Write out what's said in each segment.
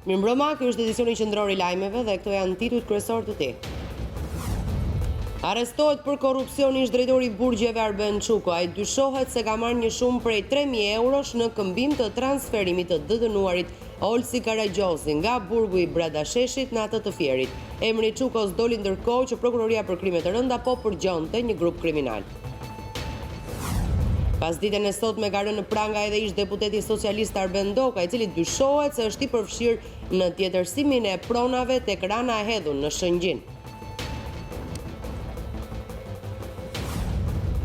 Mirëmbrëma, ky është edicioni qendror i lajmeve dhe këto janë titujt kryesor të tij. Arrestohet për korrupsion ish drejtori i burgjeve Arben Çuko. Ai dyshohet se ka marrë një shumë prej 3.000 eurosh në këmbim të transferimit të dëdënuarit Olsi Karagjozi nga burgu i Bradasheshit në atë të Fierit. Emri i Çukos doli ndërkohë që prokuroria për krime të rënda po përgjonte një grup kriminal. Pas ditën e sotme ka rënë në pranga edhe ish deputeti socialist Arben Doka, i cili dyshohet se është i përfshirë në tjetërsimin e pronave tek rana e hedhun në Shëngjin.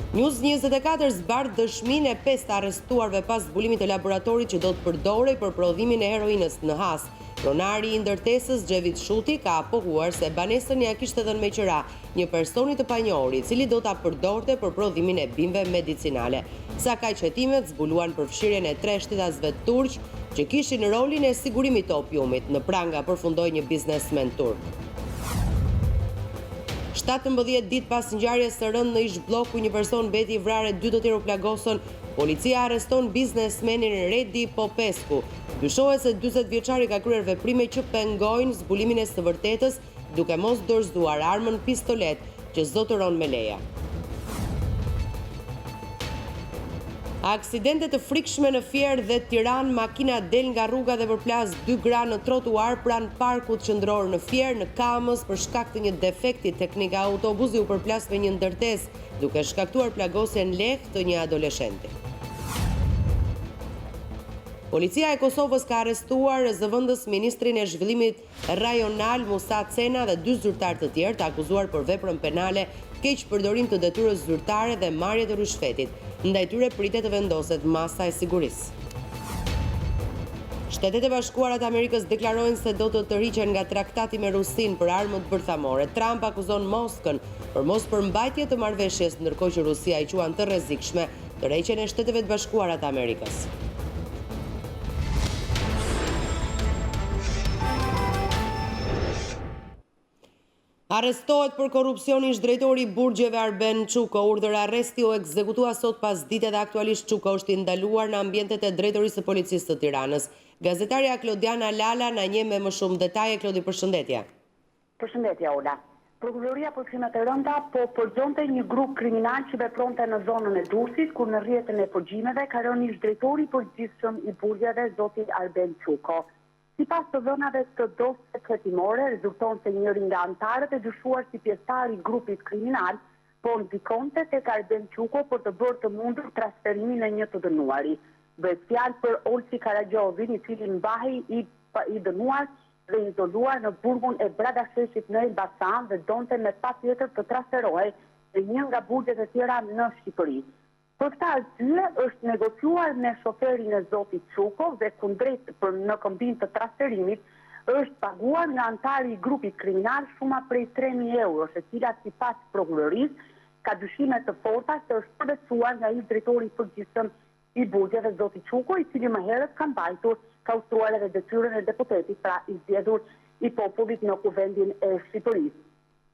News24 zbardh dëshminë e 5 arrestuarve pas zbulimit të laboratorit që do të përdorej për prodhimin e heroinës në Has. Pronari i ndërtesës Xhevit Shuti ka apohuar se banesën ja kishte dhënë me qira një personi të panjohur, i cili do ta përdorte për prodhimin e bimëve medicinale. Sa ka qetimet zbuluan përfshirjen e 3 shtetazëve turq që kishin rolin e sigurimit të opiumit. Në pranga përfundoi një biznesmen turk. 17 ditë pas ngjarjes së rëndë në ish blloku, një person beti i vrarë, 2 të tjerë u plagosën. Policia arreston biznesmenin Redi Popescu. Dyshohet se 40 vjeçari ka kryer veprime që pengojnë zbulimin e së vërtetës, duke mos dorëzuar armën pistolet që zotëron me leja. Aksidente të frikshme në Fier dhe Tiranë, makina del nga rruga dhe përplas 2 gra në trotuar pranë parkut qendror në Fier, në Kamës, për shkak të një defekti teknik. Autobusi u përplas me një ndërtesë, duke shkaktuar plagosjen lehtë të një adoleshenti. Policia e Kosovës ka arrestuar zëvendës ministrin e zhvillimit rajonal Musa Cena dhe 2 zyrtarë të tjerë të akuzuar për veprën penale, keq përdorim të detyrës zyrtare dhe marrje të rishfetit. Ndaj tyre pritet të vendoset masa e sigurisë. Shtetet e Bashkuara të Amerikës deklarojnë se do të tërhiqen nga traktati me Rusinë për armët bërthamore. Trump akuzon Moskën për mos përmbajtje të marrëveshjes, ndërkohë që Rusia i quan të rrezikshme tërheqjen e Shteteve të Bashkuara të Amerikës. Arrestohet për korrupsion ish drejtori i burgjeve Arben Çuko. Urdhër arresti u ekzekutua sot pas dite dhe aktualisht Çuko është i ndaluar në ambientet e drejtorisë së policisë të Tiranës. Gazetarja Klodiana Lala na njeh me më shumë detaje. Klodi, përshëndetje. Përshëndetje, Ola. Prokuroria për krime të rënda po përgjonte një grup kriminal që vepronte në zonën e Durrësit, ku në rrjetën e përgjimeve ka rënë ish drejtori i përgjithshëm i burgjeve zoti Arben Çuko. Sipas të dhënave të dosjes hetimore, rezulton se njëri nga anëtarët e dyshuar si pjesëtar i grupit kriminal po ndikonte tek Arben Çuko për të bërë të mundur transferimin e një të dënuari. Bëhet fjalë për Olsi Karagjozin, i cili mbahej i dënuar dhe izoluar në burgun e Bradasheshit në Elbasan dhe donte me patjetër të transferohej në një nga burgjet e tjera në Shqipëri. Për këtë arsye është negociuar me shoferin e zotit Çuko dhe kundrejt për në këmbim të transferimit është paguar nga antari i grupit kriminal shuma prej 3.000 eurosh, e cila sipas prokurorisë ka dyshime të forta se është përveçuar nga ish drejtori i përgjithshëm i burgjeve zoti Çuko, i cili më herët ka ustruar edhe detyrën e deputetit, pra i zgjedhur i popullit në kuvendin e Shqipërisë.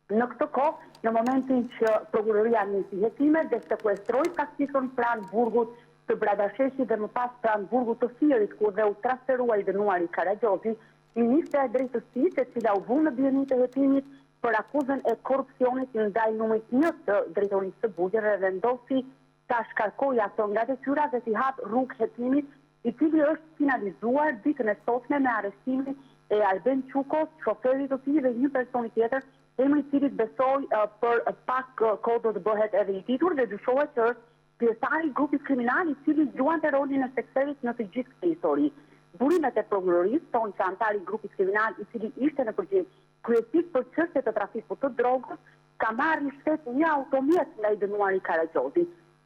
Në këtë kohë, në momentin që prokuroria nisi hetimet dhe sekuestroi praktikën pranë burgut të Bradasheshit dhe më pas pranë burgut të Fierit, ku dhe u transferua i dënuari Karagjozi, ministra e drejtësisë, e cila u vënë në bjërnit e hetimit për akuzën e korrupsionit ndaj numrit 1 të drejtorisë së burgjeve, dhe vendosi ta shkarkojë ato nga detyra dhe t'i hap rrugë hetimit, i cili është finalizuar ditën e sotme me arrestimin e Arben Çukos, shoferit të tij dhe një personi tjetër, emri i cilit besoj për pak kohë do të bëhet edhe i ditur dhe dyshohet që është pjesëtar i grupit kriminal i cili luante rolin e sekserit në të gjithë këtë histori. Burimet e prokurorisë thonë që antari i grupit kriminal, i cili ishte në përgjigje kryesisht për çështje të trafikut të drogës, ka marrë rishfet një automjet nga i dënuari Karagjozi.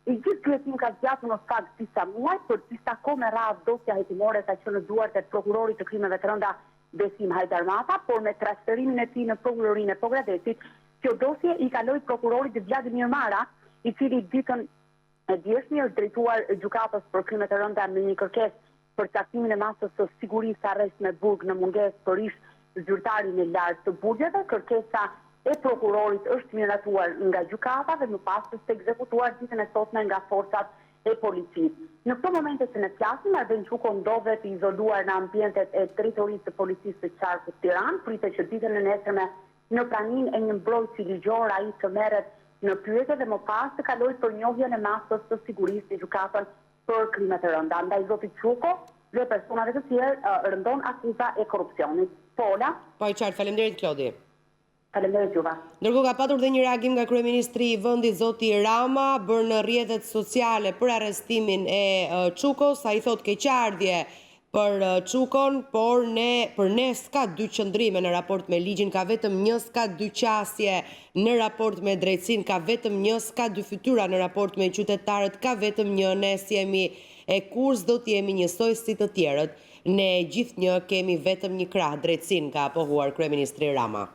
I gjithë ky hetim ka zgjatur në fakt disa muaj, për disa kohë me radhë dosja hetimore ka qenë në duart e prokurorit të krimeve të rënda Besim Hajdarmata, por me transferimin e tij në prokurorinë e Pogradesit, kjo dosje i kaloi prokurorit Vladimir Mara, i cili ditën e djeshme është drejtuar gjykatës për krime të rënda me një kërkesë për caktimin e masës së sigurisë arrest me burg në mungesë për ish zyrtarin e lartë të burgjeve. Kërkesa e prokurorit është miratuar nga gjykata dhe më pas është ekzekutuar ditën e sotme nga forcat e policisë. Në këto momente që ne flasim, Arben Quko ndodhet i izoluar në ambientet e teritorisë të policisë të qarkut Tiranë, pritet që ditën e nesërme në praninë e një mbrojtësi ligjor ai të merret në pyetje dhe më pas të kalojë për njohjen e masës të sigurisë në gjykatën për krime të rënda. Ndaj zotit Quko dhe personave të tjerë rëndon akuza e korrupsionit. Pola. Po i qartë, faleminderit Klodi. Faleminderit juve. Ndërkohë ka patur dhe një reagim nga kryeministri i vendit zoti Rama bërë në rrjetet sociale për arrestimin e Qukos. Ai thot keqardhje për Qukon, por për ne s'ka dy qëndrime në raport me ligjin, ka vetëm një, s'ka dy qasje në raport me drejtsin, ka vetëm një, s'ka dy fytyra në raport me qytetarët, ka vetëm një, ne si jemi e kurs do t'jemi njësoj si të tjerët. Ne gjithë një kemi vetëm një krah, drejtsin, ka apohuar kryeministri Rama.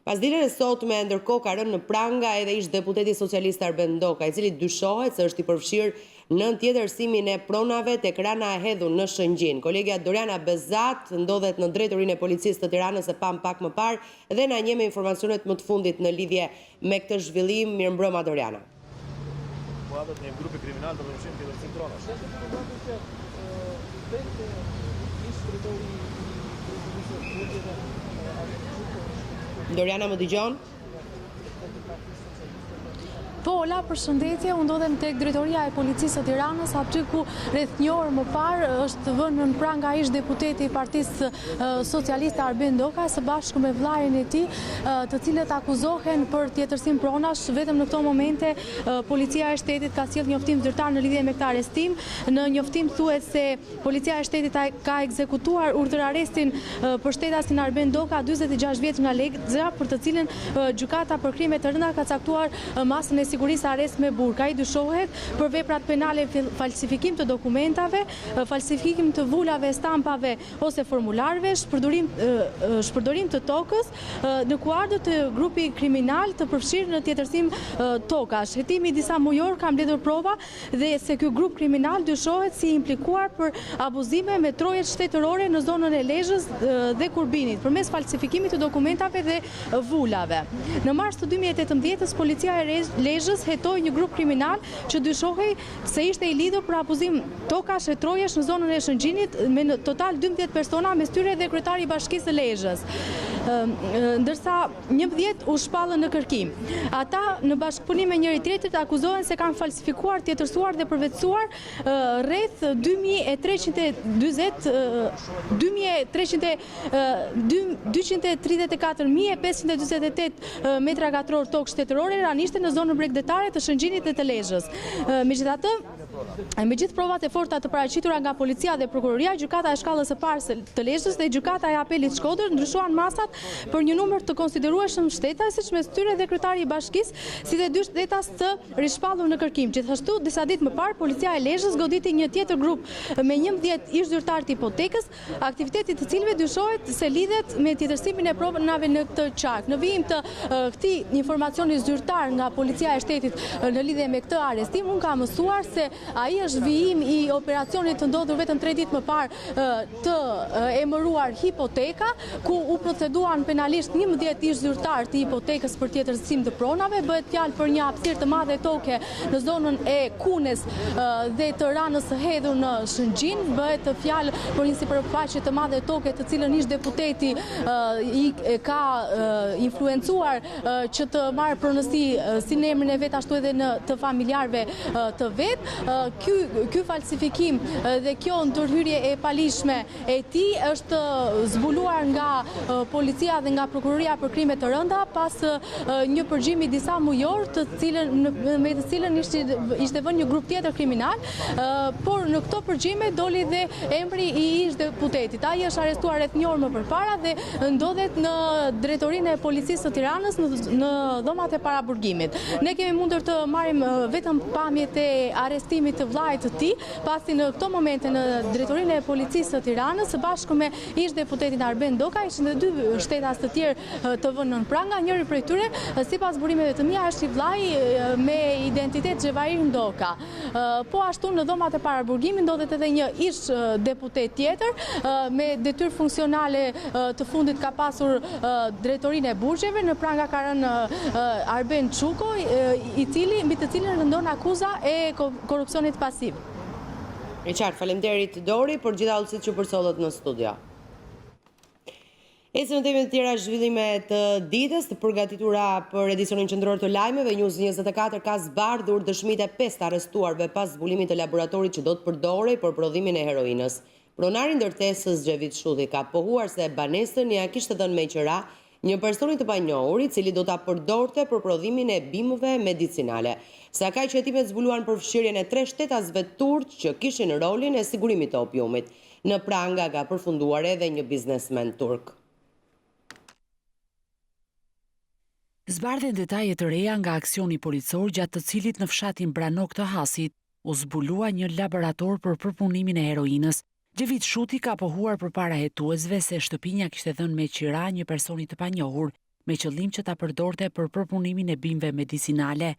Pas ditën e sotme, ndërkohë ka rënë në pranga edhe ish deputeti socialist Arben Doka, i cili dyshohet se është i përfshirë në tjetërsimin e pronave tek rana e hedhur në Shëngjin. Kolegja Doriana Bezat ndodhet në drejtorinë e policisë të Tiranës e pam pak më parë dhe na njeh me informacionet më të fundit në lidhje me këtë zhvillim. Mirëmbrëma Doriana. Një grupi kriminal të përfshirë tjetërsim pronash. Doriana, më dëgjon? Pola, përshëndetje, unë ndodhem tek drejtoria e policisë së Tiranës, aty ku rreth një orë më parë është vënë në pranga ish deputeti i Partisë Socialiste Arben Doka së bashku me vllain e tij, të cilët akuzohen për tjetërsim pronash. Vetëm në këto momente policia e shtetit ka sjellë njoftim zyrtar në lidhje me këtë arrestim. Në njoftim thuhet se policia e shtetit ka ekzekutuar urdhër arrestin për shtetasin Arben Doka, 46 vjeç nga Lezhë, për të cilën gjykata për krime të rënda ka caktuar masën e sigurisë arrest me burg. Ai dyshohet për veprat penale, falsifikim të dokumentave, falsifikim të vulave, stampave ose formularve, shpërdorim të tokës në kuadër të grupi kriminal të përfshirë në tjetërsim tokash. Hetimi disa mujor ka mbledhur prova dhe se ky grup kriminal dyshohet si implikuar për abuzime me trojet shtetërore në zonën e Lezhës dhe Kurbinit përmes falsifikimit të dokumentave dhe vulave. Në mars të 2018-s policia e Lezhës hetoi një grup kriminal që dyshohej se ishte i lidhur për abuzim tokash e trojesh në zonën e Shëngjinit me në total 12 persona, mes tyre dhe kryetari i Bashkisë së Lezhës. Ndërsa 11 u shpallën në kërkim. Ata në bashkëpunim me njëri tjetrit akuzohen se kanë falsifikuar, tjetërsuar dhe përvetësuar rreth 234.548 metra katror tokë shtetërore ranishte në zonën bregdetare të Shëngjinit dhe të Lezhës. Megjithatë, me gjithë provat e forta të paraqitura nga policia dhe prokuroria, gjykata e shkallës së parë të Lezhës dhe gjykata e apelit Shkodër ndryshuan masat për një numër të konsiderueshëm shtetësh, siç mes tyre dhe kryetari i bashkisë, si dhe 2 shtetas të rishpallur në kërkim. Gjithashtu, disa ditë më parë, policia e Lezhës goditi një tjetër grup me 11 ish zyrtar të hipotekës, aktiviteti të cilëve dyshohet se lidhet me tjetërsimin e provave në këtë qark. Në vijim të këtij informacioni zyrtar nga policia e shtetit në lidhje me këtë arrestim, unë kam mësuar se ai është vijim i operacionit të ndodhur vetëm 3 ditë më parë të emëruar hipoteka, ku u proceduan penalisht 11 ish zyrtar të hipotekës për tjetërsim të pronave. Bëhet fjalë për një hapësirë të madhe toke në zonën e Kunes dhe të ranës së hedhur në Shëngjin. Bëhet fjalë për një sipërfaqe të madhe toke, të cilën ish deputeti ka influencuar që të marrë pronësi si në emrin e vet ashtu edhe në të familjarëve të vet. Ky falsifikim dhe kjo ndërhyrje e palishme e tij është zbuluar nga policia dhe nga prokuroria për krime të rënda pas një përgjimi disa mujor me të cilën ishte vënë një grup tjetër kriminal, por në këto përgjime doli dhe emri i ish deputetit. Ai është arrestuar rreth një orë më përpara dhe ndodhet në drejtorinë e policisë së Tiranës në dhomat e paraburgimit. Ne kemi mundur të marrim vetëm pamjet e arrestimit zbulimi të vllajt të tij, pasi në këto momente në drejtorinë e policisë së Tiranës së bashku me ish deputetin Arben Doka ishin dhe dy shtetas të tjerë të vënë nën pranga. Njëri prej tyre, sipas burimeve të mia, është i vllai me identitet Xhevair Doka. Po ashtu në dhomat e paraburgimit ndodhet edhe një ish deputet tjetër me detyrë funksionale të fundit ka pasur drejtorinë e burgjeve. Në pranga ka rënë Arben Çuko, mbi të cilin rëndon akuza e korrupsionit pasiv. E qartë, faleminderit Dori për gjitha ulësit që përsollët në studio. Ecën në temat të tjera zhvillime të ditës, të përgatitura për edicionin qendror të lajmeve. News24 ka zbardhur dëshmitë e 5 arrestuarve pas zbulimit të laboratorit që do të përdorej për prodhimin e heroinës. Pronari ndërtesës Xhevit Shuti ka pohuar se banesën ja kishte dhënë me qira një personi të panjohur, i cili do ta përdorte për prodhimin e bimëve medicinale. Sa ka që hetimet zbuluan për fshirjen e 3 shtetasve turq që kishin rolin e sigurimit të opiumit. Në pranga ka përfunduar edhe një biznesmen turk. Zbardhen detaje të reja nga aksioni policor gjatë të cilit në fshatin Branok të Hasit u zbulua një laborator për përpunimin e heroinës. Xhevit Shuti ka pohuar përpara hetuesve se shtëpinja kishte dhënë me qira një personi të panjohur me qëllim që ta përdorte për përpunimin e bimëve medicinale.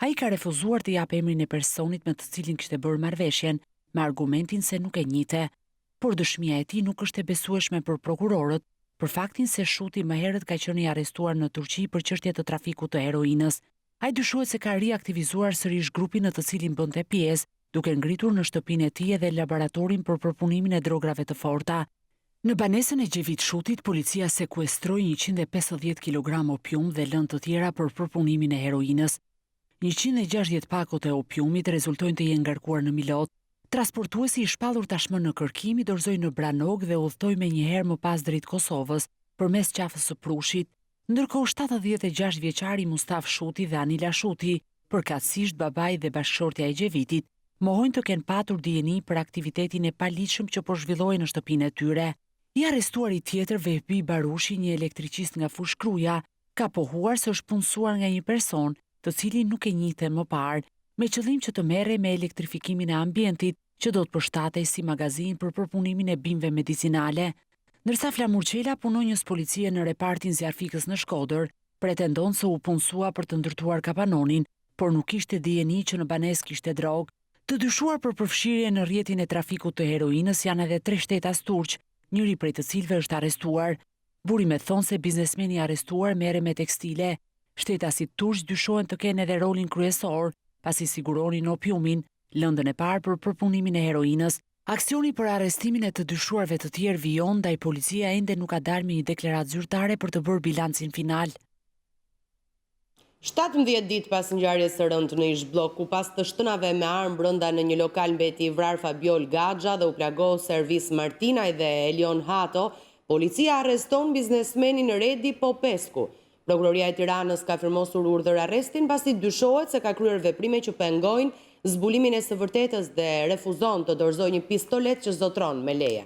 Ai ka refuzuar të jap emrin e personit me të cilin kishte bërë marrëveshjen me argumentin se nuk e njihte, por dëshmia e tij nuk është e besueshme për prokurorët për faktin se Shuti më herët ka qenë i arrestuar në Turqi për çështje të trafikut të heroinës. Ai dyshohet se ka riaktivizuar sërish grupin në të cilin bënte pjesë, duke ngritur në shtëpinë e tij edhe laboratorin për përpunimin e drograve të forta. Në banesën e Xhevit Shutit, policia sekuestroi 150 kg opium dhe lëndë të tjera për përpunimin e heroinës. 160 pakot e opiumit rezultojnë të jenë ngarkuar në Milot. Transportuesi i shpallur tashmë në kërkim i dorëzoi në Branok dhe udhtoi menjëherë më pas drejt Kosovës përmes qafës së Prushit. Ndërkohë 76 vjeçari Mustaf Shuti dhe Anila Shuti, përkatësisht babai dhe bashkëshortja e Xhevitit, mohojnë të kenë patur dijeni për aktivitetin e paligjshëm që po zhvillohej në shtëpinë e tyre. I arrestuari tjetër, Vehbi Barushi, një elektricist nga Fushkruja, ka pohuar se është punësuar nga një person të cili nuk e njihte më parë, me qëllim që të merrej me elektrifikimin e ambientit që do të përshtatej si magazin për përpunimin e bimëve medicinale. Ndërsa Flamur Qela, punonjës policie në repartin zjarfikës në Shkodër, pretendon se u punësua për të ndërtuar kapanonin, por nuk kishte dijeni që në banesë kishte drogë. Të dyshuar për përfshirje në rrjetin e trafikut të heroinës janë edhe 3 shtetas turq, njëri prej të cilëve është arrestuar. Burimet thonë se biznesmeni arrestuar merre me tekstile. Shtetasit turq dyshohen të kenë edhe rolin kryesor, pasi siguronin opiumin, lëndën e parë për përpunimin e heroinës. Aksioni për arrestimin e të dyshuarve të tjerë vijon, ndaj policia ende nuk ka dalë me një deklaratë zyrtare për të bërë bilancin final. 17 ditë pas ngjarjes së rëndë në ish blok, ku pas të shtënave me armë brenda në një lokal mbeti i vrar Fabiol Gaxha dhe u plagoi Servis Martinaj dhe Elion Hato, policia arreston biznesmenin Redi Popesku. Prokuroria e Tiranës ka firmosur urdhër arrestin pasi dyshohet se ka kryer veprime që pengojnë zbulimin e së vërtetës dhe refuzon të dorëzojë një pistolet që zotron me leje.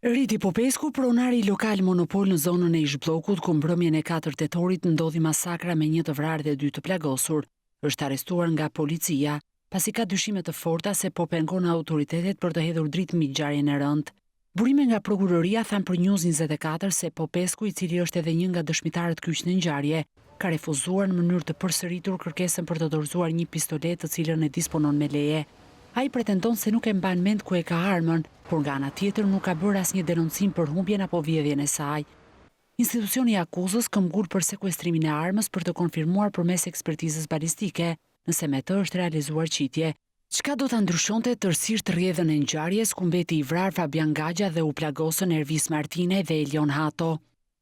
Redi Popesku, pronari lokal monopol në zonën e ish-bllokut, ku mbrëmjen e 4 tetorit ndodhi masakra me 1 të vrarë dhe 2 të plagosur, është arrestuar nga policia, pasi ka dyshime të forta se po pengon autoritetet për të hedhur dritë mbi ngjarjen e rëndë. Burime nga prokuroria thanë për News24 se Popesku, i cili është edhe një nga dëshmitarët kyç në ngjarje, ka refuzuar në mënyrë të përsëritur kërkesën për të dorëzuar një pistolet të cilën e disponon me leje. Ai pretendon se nuk e mban mend ku e ka armën, por nga ana tjetër nuk ka bërë asnjë denoncim për humbjen apo vjedhjen e saj. Institucioni i akuzës këmbgul për sekuestrimin e armës për të konfirmuar përmes ekspertizës balistike, nëse me të është realizuar qitje. Çka do ta ndryshonte tërësisht rrjedhën e ngjarjes ku mbeti i vrar Fabian Gaxha dhe u plagosën Servis Martinaj dhe Elion Hato.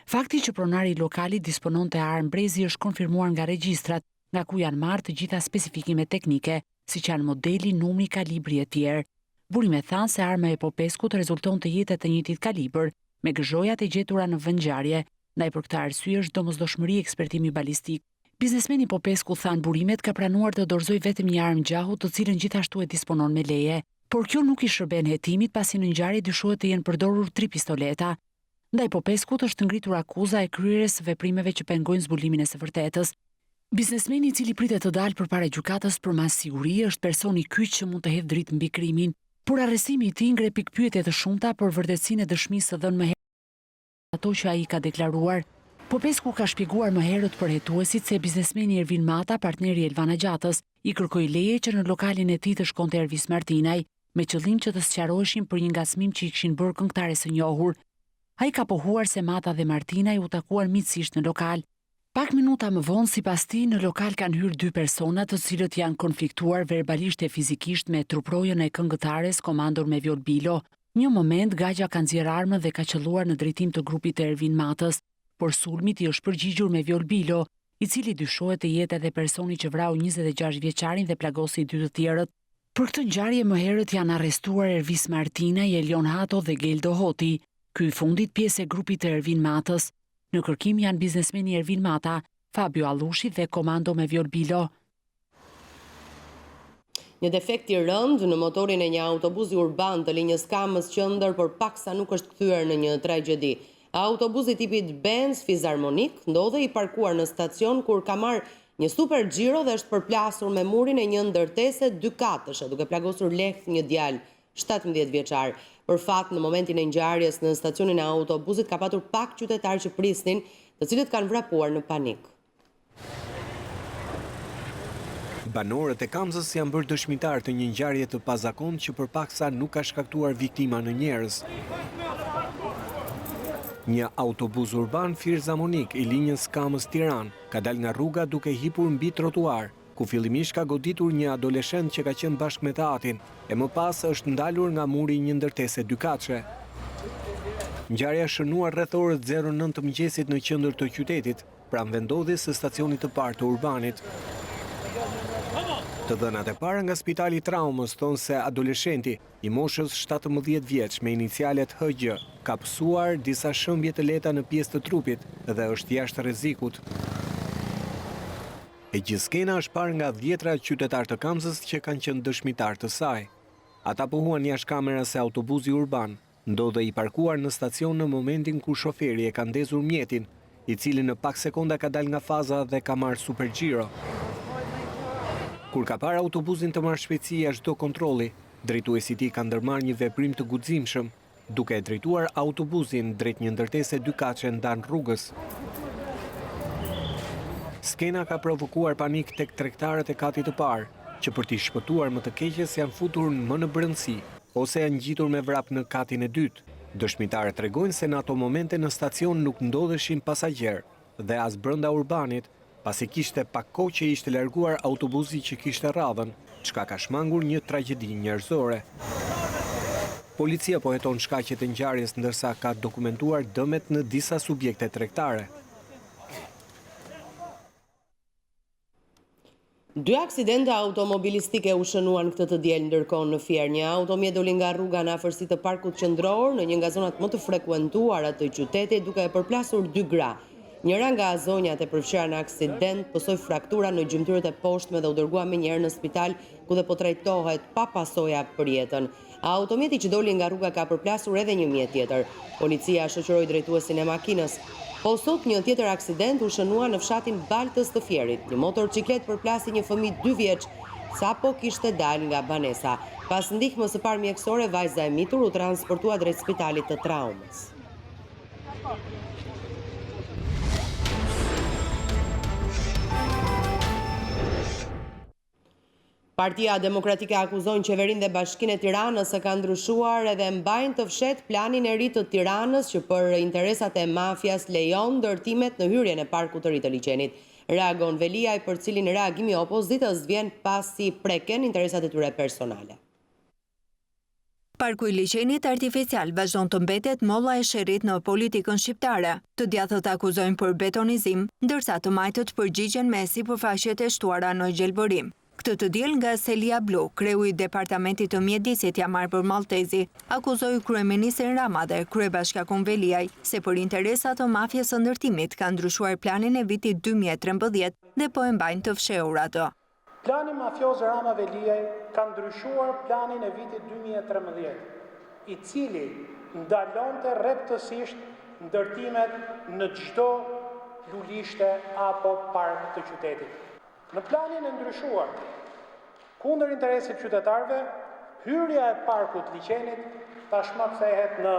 Fakti që pronari lokali dispononte armë brezi është konfirmuar nga regjistrat, nga ku janë marrë të gjitha specifikimet teknike, siç janë modeli, numri, kalibri e tjerë. Burimet thanë se arma e Popeskut rezulton të jetë të njëjtit kalibër, me gëzhojat e gjetura në vendngjarje, ndaj për këtë arsye është domosdoshmëri ekspertimi balistik. Biznesmeni Popesku, thanë burimet, ka pranuar të dorëzojë vetëm një armë gjahu, të cilën gjithashtu e disponon me leje, por kjo nuk i shërben hetimit pasi në ngjarje dyshohet të jenë përdorur 3 pistoleta. Ndaj Popeskut është ngritur akuza e kryerjes së veprimeve që pengojnë zbulimin e së vërtetës. Biznesmeni I cili pritet të dalë përpara gjykatës për mas siguri është personi kyç që mund të hedhë dritë mbi krimin, por arrestimi I tij ngre pikpyetje të shumta për vërtetësinë e dëshmisë së dhënë më herët ato që ai ka deklaruar. Popescu ka shpjeguar më herët për hetuesit se biznesmeni Ervin Mata, partneri I Elvana Gjatës, I kërkoi leje që në lokalin e tij të shkonte Ervis Martinaj, me qëllim që të sqaroheshin për një ngacmim që I kishin bërë këngëtares së njohur. Ai ka pohuar se Mata dhe Martinaj u takuar miqësisht në lokal. Pak minuta më vonë, sipas tij, në lokal kanë hyrë 2 persona të cilët janë konfliktuar verbalisht e fizikisht me truprojën e këngëtares komandor me Vjol Bilo. Një moment, Gagja ka nxjerrë armën dhe ka qelluar në drejtim të grupit të Ervin Matës, por sulmit I është përgjigjur me Vjol Bilo, I cili dyshohet të jetë edhe personi që vrau 26 vjeçarin dhe plagosi 2 të tjerët. Për këtë ngjarje më herët janë arrestuar Ervis Martinaj, Elion Hato dhe Geldo Hoti. Ky I fundit pjesë e grupit të Ervin Matës. Në kërkim janë biznesmeni Ervin Mata, Fabio Allushi dhe komando me Vjol Bilo. Një defekt I rënd në motorin e një autobusi urban të linjës Kamës Qendror por paksa nuk është kthyer në një tragjedi. Autobusi tipit Benz fizarmonik ndodhej I parkuar në stacion kur ka marrë një super xhiro dhe është përplasur me murin e një ndërtese 2 katëshe, duke plagosur lehtë një djalë 17 vjeçar. Për fat, në momentin e ngjarjes në stacionin e autobusit ka patur pak qytetarë që prisnin, të cilët kanë vrapuar në panik. Banorët e Kamzës janë bërë dëshmitar të një ngjarje të pazakontë që përpaksa nuk ka shkaktuar viktima në njerëz. Një autobus urban firzamonik I linjës Kamës-Tiranë ka dalë nga rruga duke hipur mbi trotuar, ku fillimisht ka goditur një adoleshent që ka qenë bashkë me të atin, e më pas është ndalur nga muri një ndërtese 2 katëshe. Ngjarja shënuar rreth orës 09 të mëngjesit në qendër të qytetit, pranë vendodhjes së stacionit të parë të urbanit. Të dhënat e para nga spitali traumës thonë se adoleshenti I moshës 17 vjeç me inicialet HG ka pësuar disa shëmbje të lehta në pjesë të trupit dhe është jashtë rrezikut. E gjithë skena është parë nga 10 qytetarë të Kamzës që kanë qenë dëshmitar të saj. Ata pohuan jashtë kamerës se autobusi urban ndodhej I parkuar në stacion në momentin kur shoferi e ka ndezur mjetin, I cili në pak sekonda ka dalë nga faza dhe ka marrë super xhiro. Kur ka parë autobusin të marrë shpejtësi jashtë çdo kontrolli, drejtuesi I tij ka ndërmarrë një veprim të guximshëm, duke e drejtuar autobusin drejt një ndërtese 2 katëshe ndan rrugës. Skena ka provokuar panik tek tregtarët e katit të parë, që për t'i shpëtuar më të keqes janë futur më në brendësi, ose janë ngjitur me vrap në katin e dytë. Dëshmitarët tregojnë se në ato momente në stacion nuk ndodheshin pasagjerë dhe as brenda urbanit, pasi kishte pak kohë që ishte larguar autobusi që kishte radhën, çka ka shmangur një tragjedi njerëzore. Policia po heton shkaqet e ngjarjes ndërsa ka dokumentuar dëmet në disa subjekte tregtare. 2 aksidente automobilistike u shënuan këtë të diel ndërkohë në Fier. Një automjet doli nga rruga në afërsi të parkut qendror në një nga zonat më të frekuentuara të qytetit duke e përplasur 2 gra. Njëra nga zonjat e përfshira në aksident pësoi fraktura në gjymtyrët e poshtme dhe u dërgua menjëherë në spital ku dhe po trajtohet pa pasoja për jetën. Automjeti që doli nga rruga ka përplasur edhe një mjet tjetër. Policia shoqëroi drejtuesin e makinës. Po sot një tjetër aksident u shënua në fshatin Baltës të Fierit. Një motorciklet përplasi një fëmijë 2 vjeç sapo kishte dalë nga banesa. Pas ndihmës së parë mjekësore, vajza e mitur u transportua drejt spitalit të traumës. Partia Demokratike akuzon qeverinë dhe Bashkinë e Tiranës se ka ndryshuar edhe mbajnë të fshet planin e ri të Tiranës që për interesat e mafias lejon ndërtimet në hyrjen e parkut të ri të liçenit. Reagon Veliaj, për cilin reagimi i opozitës vjen pasi preken interesat e tyre personale. Parku I liçenit artificial vazhdon të mbetet molla e sherrit në politikën shqiptare. Të djathtët akuzojnë për betonizim, ndërsa të majtët përgjigjen me sipërfaqet e shtuara në gjelbërim. Këtë të diel nga Selia Blu, kreu I Departamentit të Mjedisit Jamar Maltezi, akuzoi kryeministrin Rama dhe kryebashkiakun Veliaj se për interesat të mafjes së ndërtimit ka ndryshuar planin e vitit 2013 dhe po e mbajnë të fshehur ato. Plani mafioz Rama Veliaj ka ndryshuar planin e vitit 2013, I cili ndalonte rreptësisht ndërtimet në çdo lulishte apo park të qytetit. Në planin e ndryshuar, kundër interesit qytetarëve, hyrja e parkut liçenit tashmë kthehet në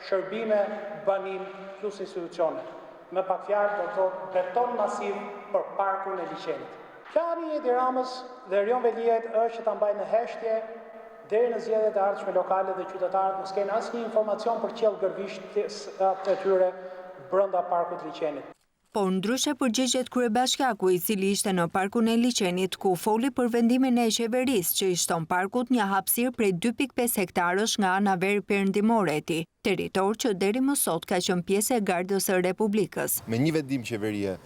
shërbime, banim plus institucione. Me pak fjalë do të thotë beton masiv për parkun e liçenit. Plani i Edi Ramës dhe Erion Veliajt është që ta mbajnë në heshtje deri në zgjedhjet e ardhshme lokale dhe qytetarët mos kenë asnjë informacion për qell gërvisht e tyre brenda parkut liçenit. Por ndryshe përgjigjet kryebashkiaku i cili ishte në parkun e liçenit ku foli për vendimin e qeverisë që i shton parkut një hapësirë prej 2.5 hektarësh nga ana veri perëndimore e tij, territor që deri më sot ka qenë pjesë e Gardës së Republikës. Me një vendim qeverie,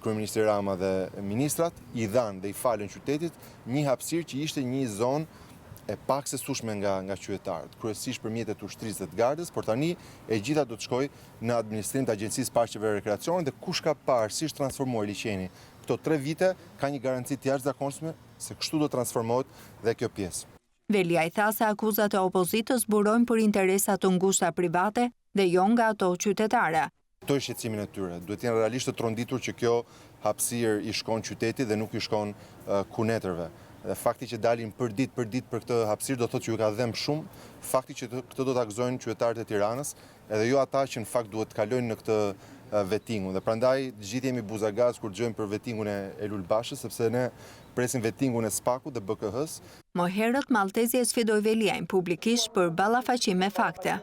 kryeministri Rama dhe ministrat i dhanë dhe i falën qytetit një hapësirë që ishte një zonë e pak se sushme nga qytetarët, kryesisht për mjetet ushtrisë të Gardës, por tani e gjitha do të shkojë në administrim të Agjencisë Parqeve dhe Rekreacionit dhe kush ka parë si është transformuar liçeni këto 3 vite ka një garanci të jashtëzakonshme se kështu do transformohet dhe kjo pjesë. Veliaj tha se akuzat e opozitës burojnë për interesa të ngushta private dhe jo nga ato qytetare. Këto është shqetësimin e tyre. Duhet të jenë realisht të tronditur që kjo hapësirë i shkon qytetit dhe nuk i shkon kunetërve. Dhe fakti që dalin për ditë për këtë hapësirë do thotë që ju ka dhemë shumë, fakti që këtë do të akuzojnë qytetarët e Tiranës, edhe jo ata që në fakt duhet të kalojnë në këtë vettingun. Dhe prandaj gjithë jemi buzagaz kur dëgjojmë për vettingun e Elulbashës, sepse ne presim vettingun e SPAK-ut dhe BKH-s. Më herët Maltezi e sfidoi Veliajin publikisht për ballafaqim me fakte.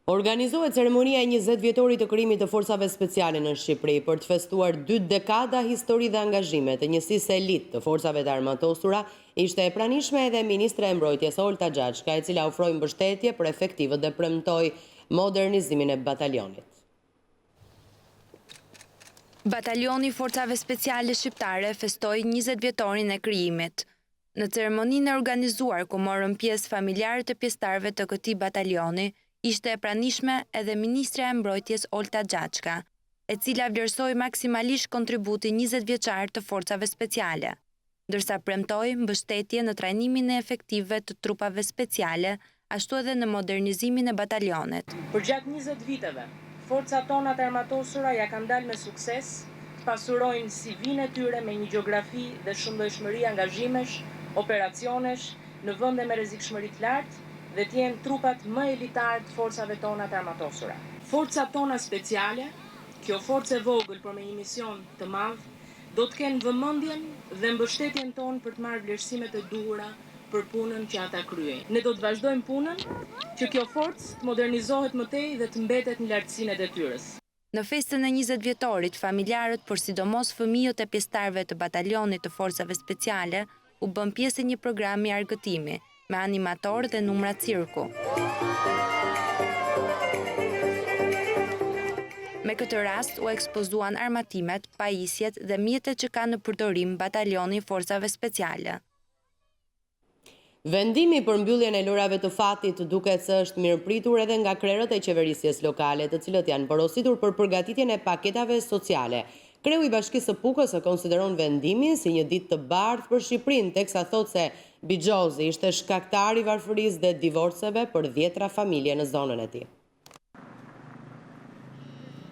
Organizohet ceremonia e 20 vjetorit të krijimit të forcave speciale në Shqipëri për të festuar 2 dekada histori dhe angazhime të njësisë elit të forcave të armatosura, ishte e pranishme edhe ministra e mbrojtjes Olta Xhaçka, e cila ofroi mbështetje për efektivët dhe premtoi modernizimin e batalionit. Batalioni Forcave Speciale Shqiptare festoi 20 vjetorin e krijimit. Në ceremoninë e organizuar ku morën pjesë familjarët e pjesëtarëve të këtij batalioni, ishte e pranishme edhe ministra e mbrojtjes Olta Xhaçka, e cila vlerësoi maksimalisht kontributin 20 vjeçar të forcave speciale, ndërsa premtoi mbështetje në trajnimin e efektivëve të trupave speciale, ashtu edhe në modernizimin e batalionit. Për gjatë 20 viteve, forcat tona të armatosura ja kanë dalë me sukses, pasurojnë CV-n e tyre me një gjeografi dhe shumëllojshmëri angazhimesh, operacionesh në vende me rrezikshmëri të lartë, dhe t'jenë trupat më elitar të forcave tona të armatosura. Forcat tona speciale, kjo forcë e vogël për me një mision të madh, do të kenë vëmendjen dhe mbështetjen tonë për të marrë vlerësimet e duhura për punën që ata kryejnë. Ne do të vazhdojmë punën që kjo forcë të modernizohet më tej dhe të mbetet në lartësinë e detyrës. Në festën e 20 vjetorit, familjarët, por sidomos fëmijët e pjesëtarëve të batalionit të forcave speciale, u bën pjesë e një programi argëtimi, me animator dhe numra cirku. Me këtë rast u ekspozuan armatimet, pajisjet dhe mjetet që ka në përdorim batalioni forcave speciale. Vendimi për mbylljen e lojrave të fatit duket se është mirëpritur edhe nga krerët e qeverisjes lokale, të cilët janë porositur për përgatitjen e paketave sociale. Kreu i Bashkisë së Pukës e konsideron vendimin si një ditë të bardhë për Shqipërinë, teksa thotë se Bixhozi ishte shkaktar i varfërisë dhe divorceve për 10 familje në zonën e tij.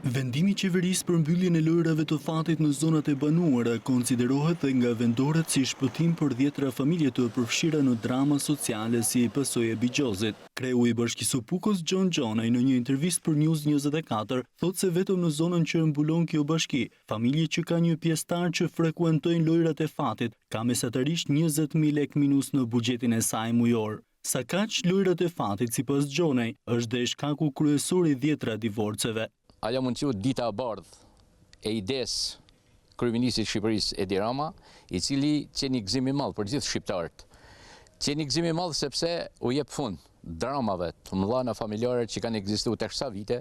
Vendimi i qeverisë për mbylljen e lojrave të fatit në zonat e banuara konsiderohet dhe nga vendorët si shpëtim për 10 familje të përfshira në drama sociale si pasojë e Bixhozit. Kreu i Bashkisë së Pukës John Gjonaj në një intervistë për News24 thotë se vetëm në zonën që mbulon kjo bashki, familje që ka një pjesëtar që frekuentojnë lojrat e fatit, ka mesatarisht 20.000 lekë minus në buxhetin e saj mujor. Sa kaq, lojrat e fatit sipas Gjonaj është dhe shkaku kryesor i 10 divorceve. Ajo mund të dita e bardhë e idesë kryeministit të Shqipërisë Edi Rama, i cili qeni gëzim i madh për gjithë shqiptarët. Qeni gëzim i madh sepse u jep fund dramave të mëdha familjare që kanë ekzistuar tek sa vite,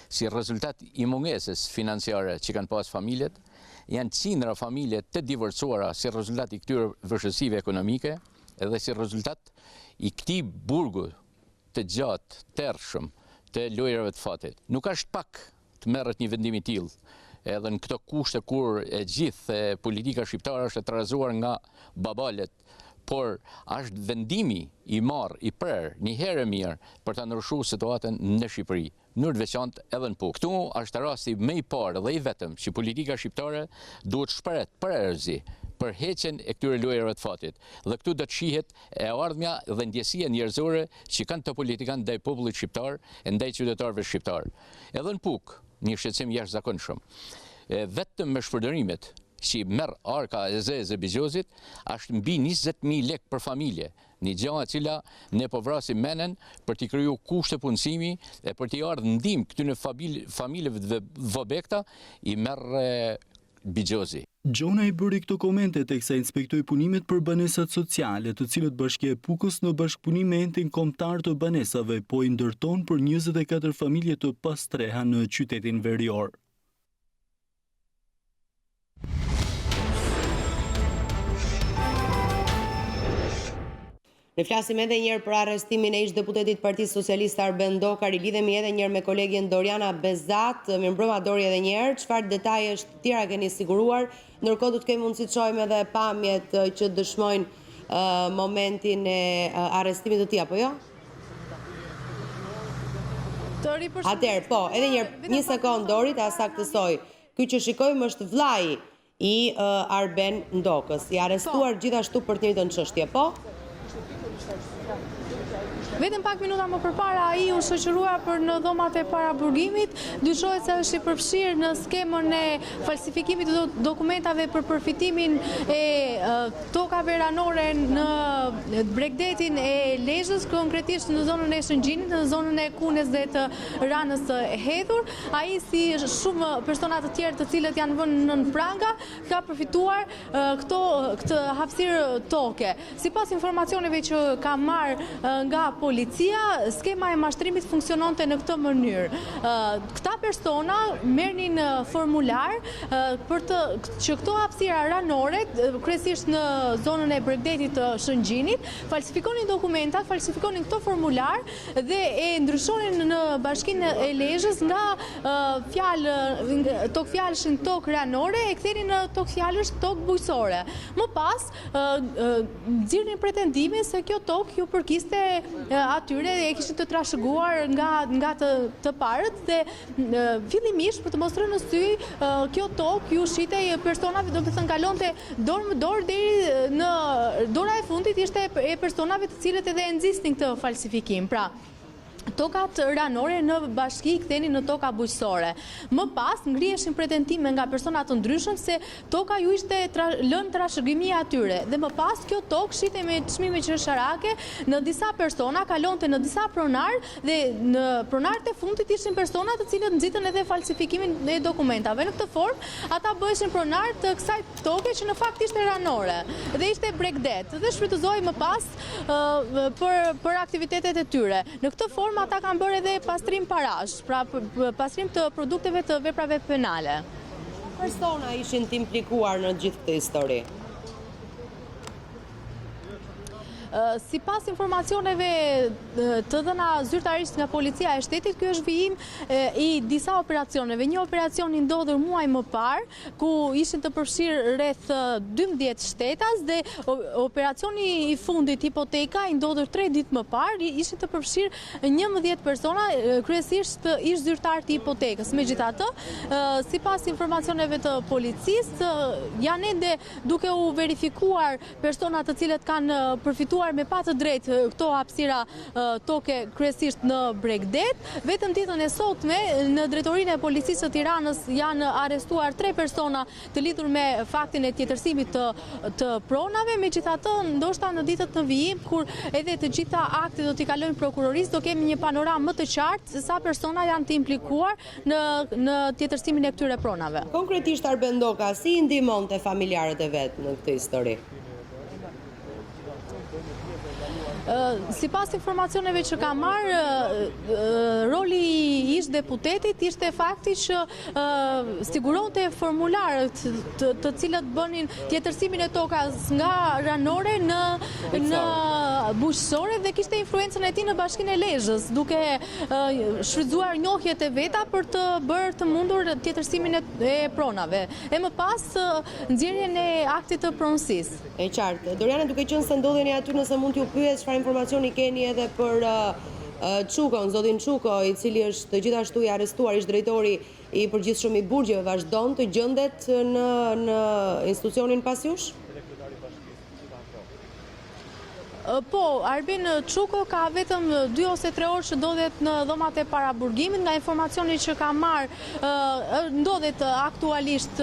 si rezultat i mungesës financiare që kanë pas familjet, janë qindra familje të divorcuara si rezultat i këtyre vështirësive ekonomike, edhe si rezultat i këtij burgu të gjatë, tërshëm të lojrave të fatit. Nuk është pak të merret një vendim i tillë, edhe në këto kushte kur e gjithë politika shqiptare është e trazuar nga babalet por është vendimi i marrë, i prerë, një herë mirë për të ndryshuar situatën në Shqipëri, në të veçantë edhe në Puk. Ktu është rasti më i parë dhe i vetëm që politika shqiptare duhet shpreh prerëzi për heqjen e këtyre lojërave të fatit. Dhe këtu do të shihet e ardhmja dhe ndjesia njerëzore që kanë të politikanë ndaj popullit shqiptar e ndaj qytetarëve shqiptar. Edhe në Puk, një shqetësim jashtëzakonshëm. Vetëm me shpërdorimet që merr arka e zezë e Bigjozit, është mbi 20.000 lekë për familje. Një gjë e cila ne po vrasim menen për t'i kriju kushte punësimi e për t'i ardhur ndihmë këtyre familjeve të vobekta i merr Bigjozi. Gjona i bëri këto komente teksa inspektoi punimet për banesat sociale, të cilët Bashkia e Pukës në bashkëpunim me entin kombëtar të banesave po i ndërton për 24 familje të pastreha në qytetin verior. Ne flasim edhe njërë për arrestimin e ish deputetit Partisë Socialiste Arben Dokar, i lidhemi edhe njërë me kolegjen Doriana Bezat. Mirëmbrëma Dori edhe njërë, çfarë detajesh të tjera keni siguruar, ndërkohë do të kemi mundësi të shohim edhe pamjet që dëshmojnë momentin e arrestimit të tij, apo jo? Atëherë, po, edhe një sekond Dori, ta saktësoj. Ky që shikojmë është vllai i Arben Dokës, i arrestuar gjithashtu për të njëjtën çështje, po? Vetëm pak minuta më përpara ai u shoqërua për në dhomat e paraburgimit, dyshohet se është i përfshirë në skemën e falsifikimit të dokumentave për përfitimin e tokave ranore në bregdetin e Lezhës, konkretisht në zonën e Shëngjinit, në zonën e Kunes dhe të Ranës së Hedhur. Ai si shumë persona të tjerë të cilët janë vënë nën pranga, ka përfituar këtë hapësirë toke. Sipas informacioneve që ka marrë nga policia, skema e mashtrimit funksiononte në këtë mënyrë. Këta persona merrnin formular për që këto hapësira ranore, kryesisht në zonën e bregdetit të Shëngjinit, falsifikonin dokumenta, falsifikonin këto formular dhe e ndryshonin në Bashkinë e Lezhës nga tokë fjalëshin tokë ranore e kthenin në tokë fjalësh tokë bujqësore. Më pas nxirrnin pretendime se kjo tokë ju përkiste atyre e kishin të trashëguar nga të parët dhe fillimisht për të mostrë në sy kjo tokë ju shitej personave, do të thënë kalonte dorë më dorë deri në dora e fundit ishte e personave të cilët edhe e nxisnin këtë falsifikim. Pra, tokat ranore në bashki ktheni në toka bujqësore. Më pas ngriheshin pretendime nga persona të ndryshëm se toka ju ishte lënë trashëgimia atyre dhe më pas kjo tokë shitej me çmime qersharake në disa persona, kalonte në disa pronar dhe në pronarët e fundit ishin persona të cilët nxitën edhe falsifikimin e dokumentave. Në këtë formë ata bëheshin pronar të kësaj toke që në fakt ishte ranore dhe ishte bregdet dhe shfrytëzohej më pas për aktivitetet e tyre. Në këtë formë ata kanë bërë edhe pastrim parash, pra pastrim të produkteve të veprave penale. Persona ishin të implikuar në gjithë këtë histori? Sipas informacioneve të dhëna zyrtarisht nga policia e shtetit, ky është vijim i disa operacioneve. Një operacion i ndodhur muaj më parë, ku ishin të përfshirë rreth 12 shtetas dhe operacioni i fundit hipoteka i ndodhur 3 ditë më parë, ishin të përfshirë 11 persona, kryesisht ish zyrtar të hipotekës. Megjithatë, sipas informacioneve të policisë, janë ende duke u verifikuar persona të cilët kanë përfituar me pa të drejtë këto hapësira toke kryesisht në Bregdet. Vetëm ditën e sotme në drejtorinë e policisë së Tiranës janë arrestuar 3 persona të lidhur me faktin e tjetërsimit të pronave. Megjithatë, ndoshta në ditët në vijim, kur edhe të gjitha aktet do t'i kalojnë prokurorisë, do kemi një panoramë më të qartë se sa persona janë të implikuar në tjetërsimin e këtyre pronave. Konkretisht Arben Doka, si i ndihmonte familjarët e vet në këtë histori? Sipas informacioneve që ka marrë, roli i ish deputetit ishte fakti që siguronte formularët të cilët bënin tjetërsimin e tokas nga ranore në bujqësore dhe kishte influencën e tij në Bashkinë e Lezhës, duke shfrytzuar njohjet e veta për të bërë të mundur tjetërsimin e pronave. E më pas nxjerrjen e aktit të pronësisë. E qartë. Doriana, duke qenë se ndodheni aty, nëse mund t'ju pyes çfarë informacioni keni edhe për Çukon, zotin Çuko, i cili është gjithashtu i arrestuar, ish drejtori i përgjithshëm i burgjeve, vazhdon të gjendet në institucionin pas jush? Po, Arbin Çuko ka vetëm 2 ose 3 orë që ndodhet në dhomat e paraburgimit. Nga informacioni që ka marrë, ndodhet aktualisht,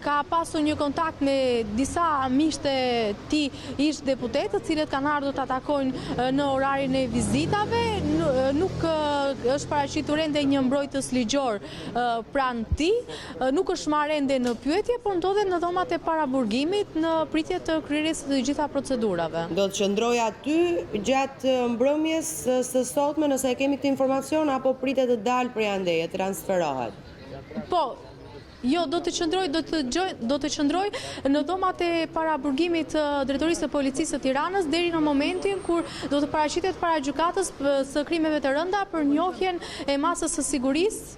ka pasur një kontakt me disa miqtë e tij ish deputet, të cilët kanë ardhur të takojnë në orarin e vizitave. Nuk është paraqitur ende një mbrojtës ligjor pranë tij, nuk është marrë ende në pyetje, por ndodhet në dhomat e paraburgimit në pritje të kryerjes së të gjitha procedurave. Do të qëndroj aty gjatë mbrëmjes së sotme, nëse e kemi këtë informacion, apo pritet të dalë prej andeje, transferohet? Po, jo, do të qëndroj në dhomat e paraburgimit të Drejtorisë së Policisë së Tiranës deri në momentin kur do të paraqitet para gjykatës së krimeve të rënda për njohjen e masës së sigurisë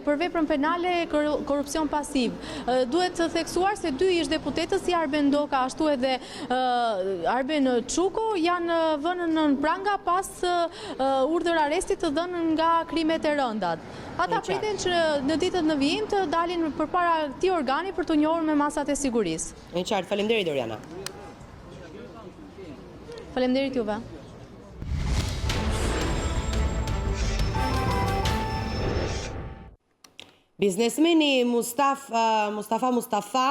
për veprën penale korrupsion pasiv. Duhet të theksuar se 2 ish deputetës, si Arben Doka, ashtu edhe Arben Çuko, janë vënë në pranga pas urdhër arrestit të dhënë nga krimet e rëndat. Ata priten që në ditët në vijim të dalin përpara këtij organi për të njohur me masat e sigurisë. E qartë, faleminderit Doriana. Faleminderit juve. Biznesmeni Mustafa,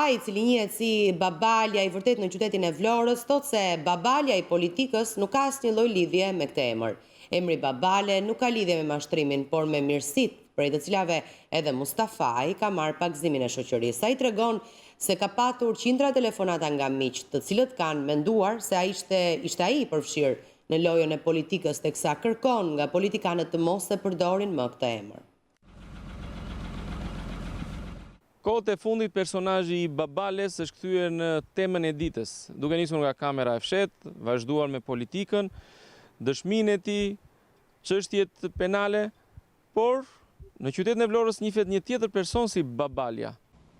i cili njihet si Babalja i vërtet në qytetin e Vlorës, thotë se Babalja i politikës nuk ka asnjë lloj lidhje me këtë emër. Emri Babale nuk ka lidhje me mashtrimin, por me mirësitë, prej të cilave edhe Mustafa ka marrë pagëzimin e shoqërisë. Ai tregon se ka patur qindra telefonata nga miq, të cilët kanë menduar se ishte ai përfshirë në lojën e politikës, teksa kërkon nga politikanët të mos e përdorin më këtë emër. Kohët e fundit, personazhi i Babales është kthyer në temën e ditës, duke nisur nga kamera e fshetë, vazhduar me politikën, dëshminë e tij, çështjet penale, por në qytetin e Vlorës njihet një tjetër person si Babalja.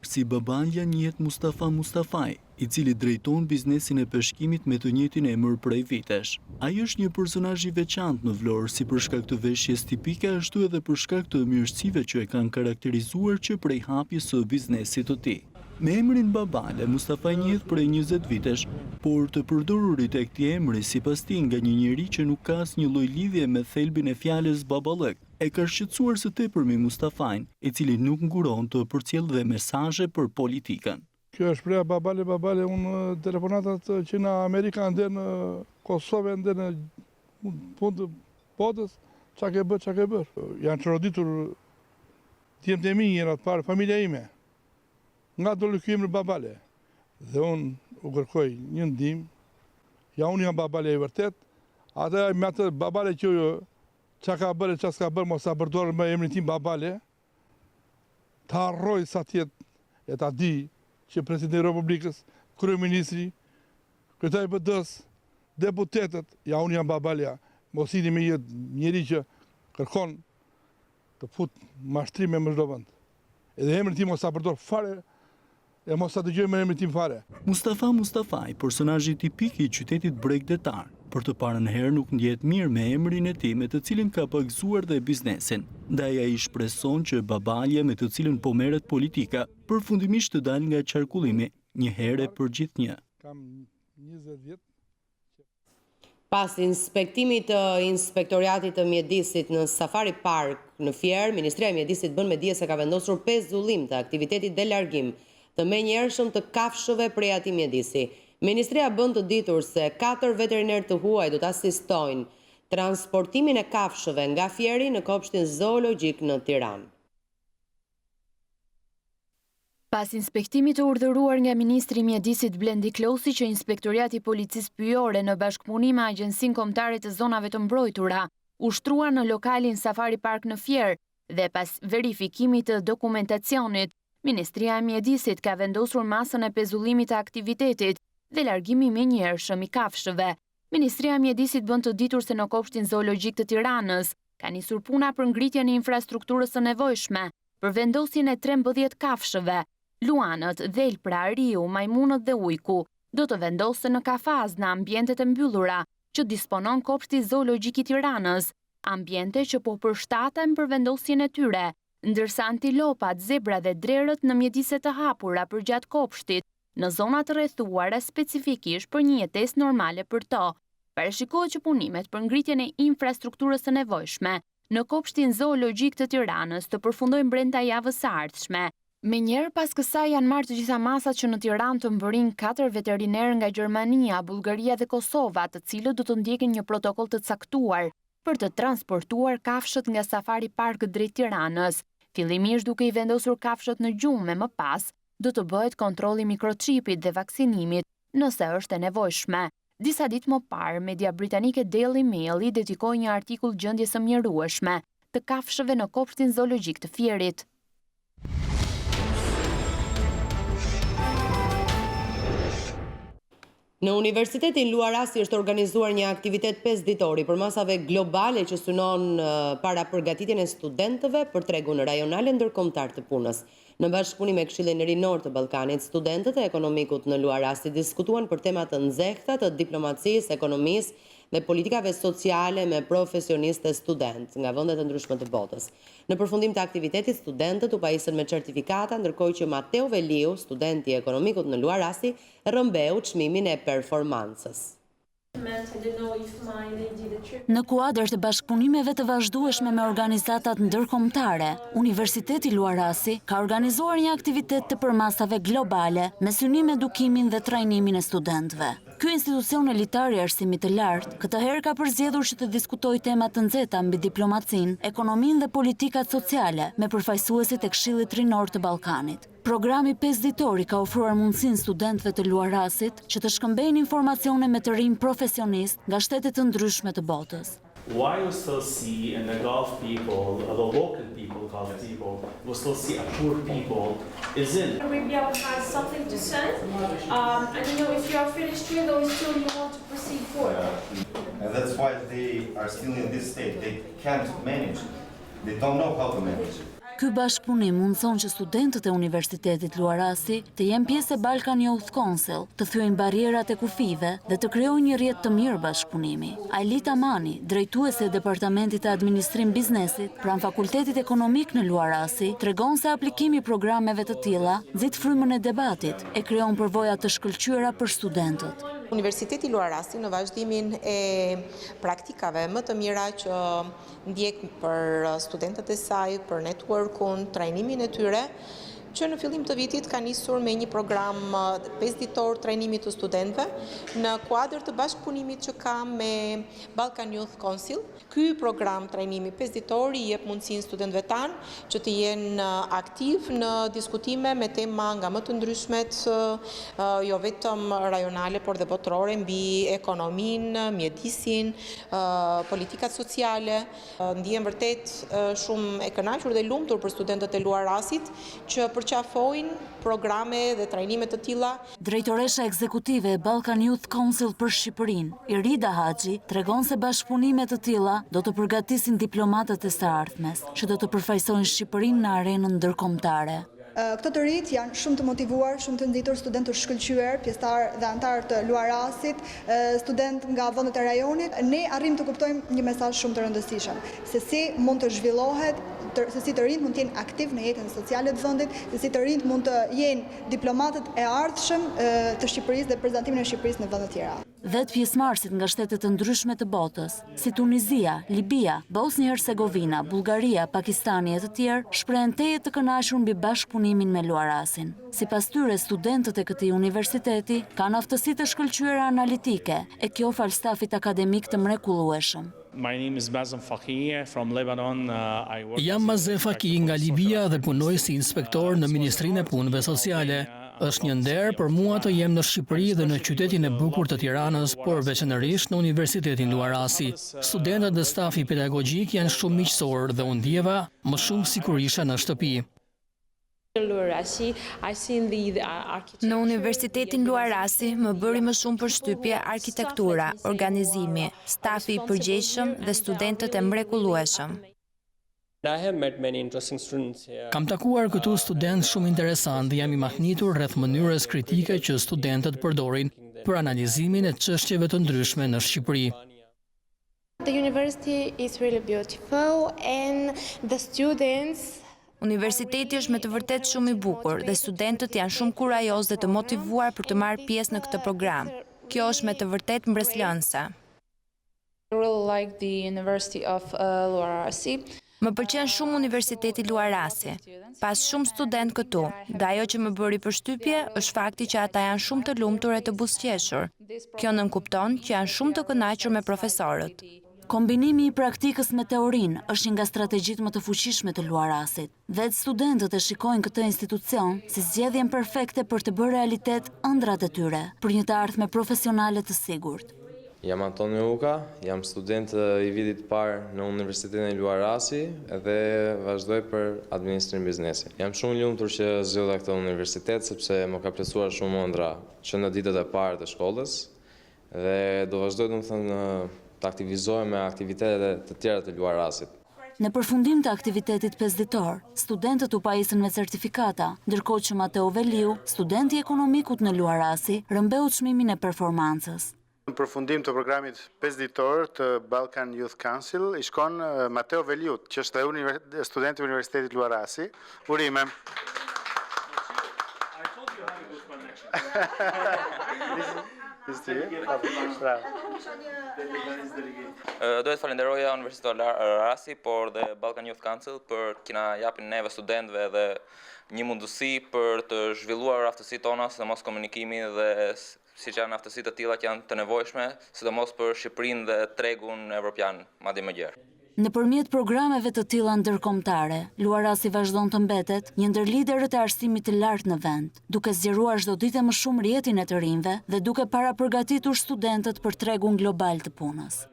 Si Babalja njihet Mustafa Mustafaj, i cili drejton biznesin e peshkimit me të njëjtin emër prej vitesh. Ai është një personazh i veçantë në Vlorë, si për shkak të veshjes tipike, ashtu edhe për shkak të mirësive që e kanë karakterizuar që prej hapjes së biznesit të tij. Me emrin Babale, Mustafa njihet prej 20 vitesh, por të përdorurit e këtij emri sipas tij nga një njeri që nuk ka asnjë lloj lidhje me thelbin e fjalës baballëk, e ka shqetësuar së tepërmi Mustafajn, i cili nuk nguron të përcjellë dhe mesazhe për politikën. Kjo është shpreha Babale, unë telefonatat që në Amerika ndër në Kosovë, ndër në fund të botës, çka ke bërë. Janë çoroditur djemtë e mi njëra të parë, familja ime. Nga do lëkyem në Babale. Dhe unë u kërkoj një ndihmë, ja unë jam Babale i vërtet, ata me atë Babale që çka ka bërë, çka s'ka bërë, mos ta përdorë me emrin tim Babale, ta harroj sa tjetë e ta di që Presidenti i Republikës, Kryeministri, Kryetari i PD-s, deputetët, ja unë jam Babalja, mos hini me njëri që kërkon të fut mashtrim me çdo vend. Edhe emrin tim mos ta përdor fare, e mos ta dëgjoj me emrin tim fare. Mustafa Mustafaj, personazhi tipik i qytetit bregdetar, për të parën herë nuk ndjehet mirë me emrin e tij me të cilin ka pagëzuar dhe biznesin. Ndaj ai shpreson që Babalja me të cilën po merret politika përfundimisht të dalë nga qarkullimi një herë për gjithnjë. Kam 20 vjet. Pas inspektimit të Inspektoriatit të Mjedisit në Safari Park në Fier, Ministria e Mjedisit bën me dije se ka vendosur 5 zullim të aktivitetit dhe largim të menjëhershëm të kafshëve prej atij mjedisi. Ministria bën të ditur se 4 veterinerë të huaj do të asistojnë transportimin e kafshëve nga Fieri në kopshtin zoologjik në Tiranë. Pas inspektimit të urdhëruar nga Ministri i Mjedisit Blendi Klosi që Inspektoriati i Policisë Pyjore në bashkëpunim me Agjencinë Kombëtare të Zonave të Mbrojtura ushtruan në lokalin Safari Park në Fier dhe pas verifikimit të dokumentacionit, Ministria e Mjedisit ka vendosur masën e pezullimit të aktivitetit dhe largimi menjëhershëm i kafshëve. Ministria e Mjedisit bën të ditur se në kopshtin zoologjik të Tiranës ka nisur puna për ngritjen e infrastrukturës së nevojshme, për vendosjen e 13 kafshëve. Luanët, dhelpra, riu, majmunët dhe ujku do të vendosen në kafaz në ambientet e mbyllura që disponon kopshti zoologjik i Tiranës, ambiente që po përshtaten për vendosjen e tyre, ndërsa antilopat, zebra dhe drerët në mjedise të hapura përgjatë kopshtit, në zonat të rrethuara specifikisht për një jetesë normale për to. Parashikohet që punimet për ngritjen e infrastrukturës së nevojshme në kopshtin zoologjik të Tiranës të përfundojnë brenda javës së ardhshme. Menjëherë pas kësaj janë marrë të gjitha masat që në Tiranë të mbërin 4 veterinerë nga Gjermania, Bullgaria dhe Kosova, të cilët do të ndjekin një protokoll të caktuar për të transportuar kafshët nga Safari Park drejt Tiranës. Fillimisht duke i vendosur kafshët në gjumë, më pas do të bëhet kontrolli mikroçipit dhe vaksinimit nëse është e nevojshme. Disa ditë më parë, media britanike Daily Mail i dedikoi një artikull gjendjes së mjerueshme të kafshëve në kopshtin zoologjik të Fierit. Në Universitetin Luarasi është organizuar një aktivitet 5 ditori për masave globale që synon para përgatitjen e studentëve për tregun rajonal ndërkombëtar të punës. Në bashkëpunim me Këshillin Rinor të Ballkanit, studentët e ekonomikut në Luarasi diskutuan për tema të nxehta të diplomacisë, ekonomisë dhe politikave sociale me profesionistë e student nga vende të ndryshme të botës. Në përfundim të aktivitetit, studentët u pajisën me certifikata, ndërkohë që Mateo Veliu, studenti i ekonomikut në Luarasi, rrëmbeu çmimin e performancës. Në kuadër të bashkëpunimeve të vazhdueshme me organizatat ndërkombëtare, Universiteti Luarasi ka organizuar një aktivitet të përmasave globale me synim edukimin dhe trajnimin e studentëve. Ky institucion elitar i arsimit të lartë këtë herë ka përzgjedhur që të diskutojë tema të nxehta mbi diplomacinë, ekonominë dhe politikat sociale me përfaqësuesit e Këshillit Rinor të Ballkanit. Programi 5 ditori ka ofruar mundësinë studentëve të Luarasit që të shkëmbejnë informacione me të rinj profesionist nga shtetet të ndryshme të botës. Why we still see in the Gulf people, the local people, Gulf people, we still see a poor people is in. Arabia has something to say, and you know, if you are finished here, though, still you want to proceed forward. And that's why they are still in this state. They can't manage. They don't know how to manage. Ky bashkëpunim mundson që studentët e Universitetit Luarasi të jenë pjesë e Balkan Youth Council, të thyejnë barrierat e kufive dhe të krijojnë një rrjet të mirë bashkëpunimi. Ailita Mani, drejtuese e Departamentit të Administrim Biznesit pranë Fakultetit Ekonomik në Luarasi, tregon se aplikimi i programeve të tilla nxit frymën e debatit e krijon përvoja të shkëlqyera për studentët. Universiteti Luarasi në vazhdimin e praktikave më të mira që ndjek për studentët e saj, për networkun, trajnimin e tyre, që në fillim të vitit ka nisur me një program 5 ditor trajnimit të studentëve në kuadër të bashkëpunimit që ka me Balkan Youth Council. Ky program trajnimi 5 ditor i jep mundësinë studentëve tanë që të jenë aktiv në diskutime me tema nga më të ndryshmet, jo vetëm rajonale, por dhe botërore, mbi ekonominë, mjedisin, politikat sociale. Ndihem vërtet shumë e kënaqur dhe lumtur për studentët e Luarasit që përqafojnë programe dhe trajnime të tilla. Drejtoresha ekzekutive e Balkan Youth Council për Shqipërinë, Irida Haxhi, tregon se bashkëpunimet të tilla do të përgatisin diplomatët e së ardhmes, që do të përfaqësojnë Shqipërinë në arenën ndërkombëtare. Këto të rinj janë shumë të motivuar, shumë të nditur, studentë të shkëlqyer, pjesëtar dhe anëtar të Luarasit, student nga vendet e rajonit. Ne arrim të kuptojmë një mesazh shumë të rëndësishëm, se si mund të zhvillohet, se si të rinjt mund të jenë aktiv në jetën sociale të vendit, se si të rinjt mund të jenë diplomatët e ardhshëm të Shqipërisë dhe prezantimin e Shqipërisë në vende të tjera. 10 pjesëmarrësit nga shtetet të ndryshme të botës, si Tunizia, Libia, Bosnia-Hercegovina, Bullgaria, Pakistani e të tjerë, shprehen teje të kënaqur mbi bashkëpunimin me Luarasin. Sipas tyre, studentët e këtij universiteti kanë aftësi të shkëlqyera analitike, e kjo falstafit akademik të mrekullueshëm. My name is Mazem Fakih from Lebanon. Jam Mazem Fakih nga Libia dhe punoj si inspektor në Ministrinë e Punëve Sociale. Është një nder për mua të jem në Shqipëri dhe në qytetin e bukur të Tiranës, por veçanërisht në Universitetin Luarasi. Studentët dhe stafi pedagogjik janë shumë miqësor dhe unë ndjeva më shumë sikur isha në shtëpi. Në Universitetin Luarasi më bëri më shumë përshtypje arkitektura, organizimi, stafi i përgjegjshëm dhe studentët e mrekullueshëm. Kam takuar këtu studentë shumë interesant dhe jam i mahnitur rreth mënyrës kritike që studentët përdorin për analizimin e çështjeve të ndryshme në Shqipëri. The university is really beautiful and the students Universiteti është me të vërtet shumë i bukur dhe studentët janë shumë kurajos dhe të motivuar për të marrë pjesë në këtë program. Kjo është me të vërtet mbreslënëse. I really like the University of Luarasi. Më pëlqen shumë Universiteti Luarasi. Pas shumë student këtu, dhe ajo që më bëri përshtypje është fakti që ata janë shumë të lumtur e të buzëqeshur. Kjo nënkupton që janë shumë të kënaqur me profesorët. Kombinimi i praktikës me teorinë është një nga strategjitë më të fuqishme të Luarasit. Vetë studentët e shikojnë këtë institucion si zgjedhjen perfekte për të bërë realitet ëndrat e tyre për një të ardhme profesionale të sigurt. Jam Antonio Uka, jam student i vitit parë në Universitetin e Luarasi dhe vazhdoj për administrim biznesi. Jam shumë i lumtur që zgjodha këtë universitet sepse më ka plotësuar shumë ëndra që në ditët e parë të shkollës dhe do vazhdoj domethënë të aktivizohem me aktivitetet të tjera të Luarasit. Në përfundim të aktivitetit 5 ditor, studentët u pajisën me certifikata, ndërkohë që Mateo Veliu, studenti ekonomikut në Luarasi, rëmbeu çmimin e performancës. Në përfundim të programit 5 ditor të Balkan Youth Council, i shkon Mateo Veliu, që është studenti i Universitetit Luarasi. Urime. Duhet falenderoja Universitetin Luarasi, por dhe Balkan Youth Council për kina japin neve studentëve dhe një mundësi për të zhvilluar aftësitë tona, sidomos komunikimi dhe siç janë aftësitë të tilla që janë të nevojshme, sidomos për Shqipërinë dhe tregun evropian, madje më gjerë. Nëpërmjet programeve të tilla ndërkombëtare, Luarasi vazhdon të mbetet një ndër liderët e arsimit të lartë në vend, duke zgjeruar çdo ditë më shumë rrjetin e të rinjve dhe duke parapërgatitur studentët për tregun global të punës.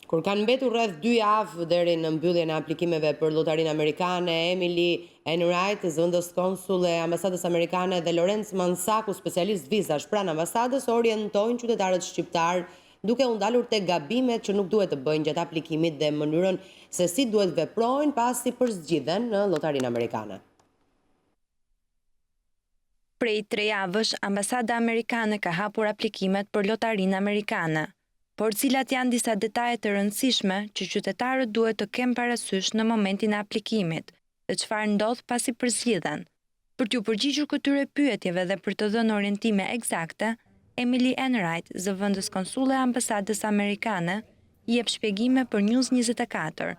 Kur kanë mbetur rreth 2 javë deri në mbylljen e aplikimeve për llotarinë amerikane, Emily Enright, zëvendës konsul e ambasadës amerikane dhe Lorenz Mansaku, specialist vizash pranë ambasadës, orientojnë qytetarët shqiptar duke u ndalur te gabimet që nuk duhet të bëjnë gjatë aplikimit dhe mënyrën se si duhet veprojnë pasi përzgjidhen në llotarinë amerikane. Prej 3 javësh, ambasada amerikane ka hapur aplikimet për llotarinë amerikane, por cilat janë disa detaje të rëndësishme që qytetarët duhet të kenë parasysh në momentin e aplikimit dhe çfarë ndodh pasi përzgjidhen. Për t'u përgjigjur këtyre pyetjeve dhe për të dhënë orientime eksakte, Emily Enright, zëvendës konsule e ambasadës amerikane, jep shpjegime për News24.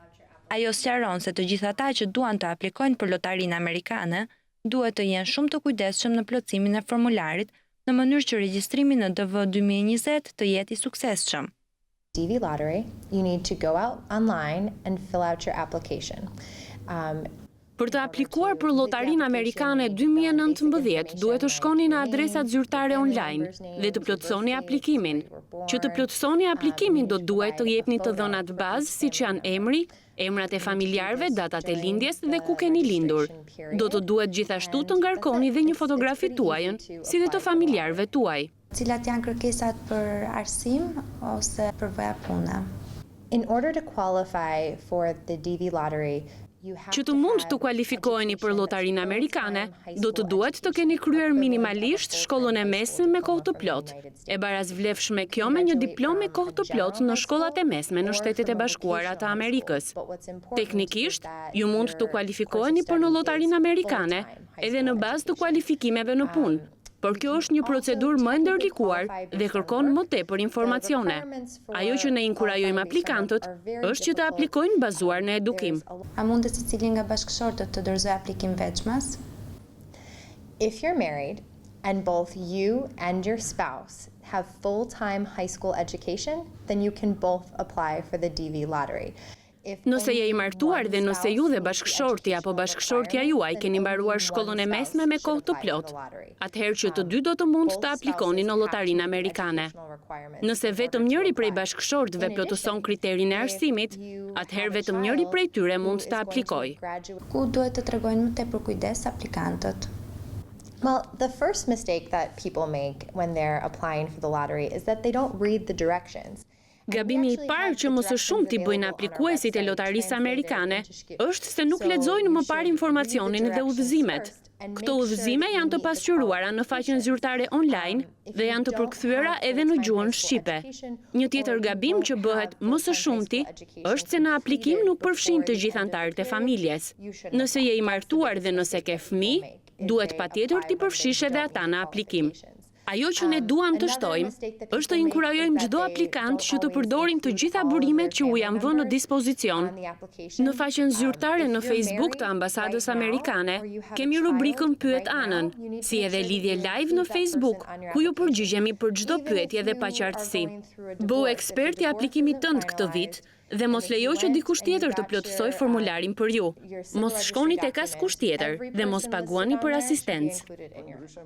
Ajo sqaron se të gjithë ata që duan të aplikojnë për llotarinë amerikane duhet të jenë shumë të kujdesshëm në plotësimin e formularit, në mënyrë që regjistrimi në DV 2020 të jetë i suksesshëm. DV lottery, you need to go out online and fill out your application. Për të aplikuar për llotarinë amerikane 2019, duhet të shkoni në adresat zyrtare online dhe të plotësoni aplikimin. Që të plotësoni aplikimin do duhet të jepni të dhënat bazë siç janë emri, emrat e familjarëve, datat e lindjes dhe ku keni lindur. Do të duhet gjithashtu të ngarkoni dhe një fotografi tuajën, si dhe të familjarëve tuaj. Cilat janë kërkesat për arsim ose përvoja pune? In order to qualify for the DV lottery, Që të mund të kualifikoheni për llotarinë amerikane, do të duhet të keni kryer minimalisht shkollën e mesme me kohë të plotë. E barazvlefshme kjo me një diplomë me kohë të plotë në shkollat e mesme në Shtetet e Bashkuara të Amerikës. Teknikisht, ju mund të kualifikoheni për në llotarinë amerikane edhe në bazë të kualifikimeve në punë. Por kjo është një procedurë më e ndërlikuar dhe kërkon më tepër informacione. Ajo që ne inkurajojmë aplikantët është që të aplikojnë bazuar në edukim. A mundet secili nga bashkëshortët të dorëzojë aplikim veçmas? If you're married and both you and your spouse have full-time high school education, then you can both apply for the DV lottery. Nëse je i martuar dhe nëse ju dhe bashkëshorti apo bashkëshortja juaj keni mbaruar shkollën e mesme me kohë të plot, atëherë që të dy do të mund të aplikoni në lotarinë amerikane. Nëse vetëm njëri prej bashkëshortëve plotëson kriterin e arsimit, atëherë vetëm njëri prej tyre mund të aplikojë. Ku duhet të tregojnë më tepër kujdes aplikantët? Well, the first mistake that people make when they're applying for the lottery is that they don't read the directions. Gabimi i parë që më së shumti bëjnë aplikuesit e lotarisë amerikane është se nuk lexojnë më parë informacionin dhe udhëzimet. Këto udhëzime janë të pasqyruara në faqen zyrtare online dhe janë të përkthyera edhe në gjuhën shqipe. Një tjetër gabim që bëhet më së shumti është se në aplikim nuk përfshin të gjithë anëtarët e familjes. Nëse je i martuar dhe nëse ke fëmijë, duhet patjetër t'i përfshish edhe ata në aplikim. Ajo që ne duam të shtojmë është të inkurajojmë çdo aplikant që të përdorin të gjitha burimet që u janë vënë në dispozicion. Në faqen zyrtare në Facebook të ambasadës amerikane, kemi rubrikën Pyet Anën, si edhe lidhje live në Facebook, ku ju përgjigjemi për çdo pyetje dhe paqartësi. Bëu ekspert i aplikimit tënd këtë vit dhe mos lejo që dikush tjetër të plotësoj formularin për ju. Mos shkoni tek askush tjetër dhe mos paguani për asistencë.